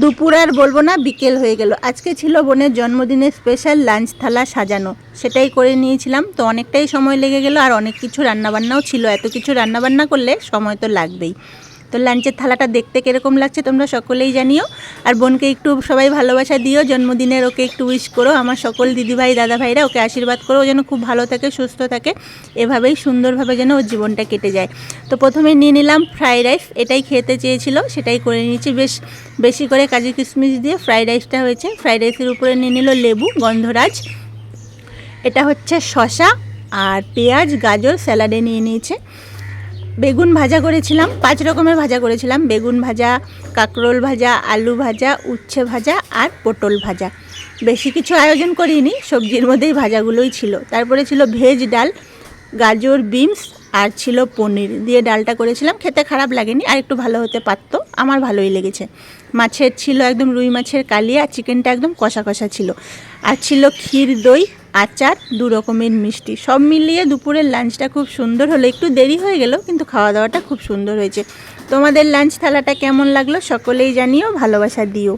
দুপুর আর বলবো না, বিকেল হয়ে গেল। আজকে ছিল বোনের জন্মদিনের স্পেশাল লাঞ্চ থালা সাজানো, সেটাই করে নিয়েছিলাম। তো অনেকটাই সময় লেগে গেল, আর অনেক কিছু রান্নাবান্নাও ছিল। এত কিছু রান্নাবান্না করলে সময় তো লাগবেই। তো লাঞ্চের থালাটা দেখতে কীরকম লাগছে তোমরা সকলেই জানিও। আর বোনকে একটু সবাই ভালোবাসা দিও, জন্মদিনের ওকে একটু উইশ করো। আমার সকল দিদিভাই দাদা ভাইরা ওকে আশীর্বাদ করো, ও যেন খুব ভালো থাকে, সুস্থ থাকে, এভাবেই সুন্দরভাবে যেন ওর জীবনটা কেটে যায়। তো প্রথমে নিয়ে নিলাম ফ্রাইড রাইস, এটাই খেতে চেয়েছিল, সেটাই করে নিয়েছি। বেশি করে কাজু কিশমিশ দিয়ে ফ্রাইড রাইসটা হয়েছে। ফ্রাইড রাইসের উপরে নিয়ে নিল লেবু, গন্ধরাজ, এটা হচ্ছে শসা আর পেঁয়াজ, গাজর স্যালাডে নিয়ে নিয়েছে। বেগুন ভাজা করেছিলাম, 5 রকমের ভাজা করেছিলাম। বেগুন ভাজা, কাঁকরোল ভাজা, আলু ভাজা, উচ্ছে ভাজা আর পটল ভাজা। বেশি কিছু আয়োজন করিনি, সবজির মধ্যেই ভাজাগুলোই ছিল। তারপরে ছিল ভেজ ডাল, গাজর, বিনস আর ছিল পনির দিয়ে ডালটা করেছিলাম। খেতে খারাপ লাগেনি, আর একটু ভালো হতে পারত, আমার ভালোই লেগেছে। মাছের ছিল একদম রুই মাছের কালিয়া, চিকেনটা একদম কষা কষা ছিল। আর ছিল ক্ষীর, দই, আচার, 2 রকমের মিষ্টি। সব মিলিয়ে দুপুরের লাঞ্চটা খুব সুন্দর হলো। একটু দেরি হয়ে গেল, কিন্তু খাওয়া দাওয়াটা খুব সুন্দর হয়েছে। তোমাদের লাঞ্চ থালাটা কেমন লাগলো সকলেই জানিও, ভালোবাসা দিও।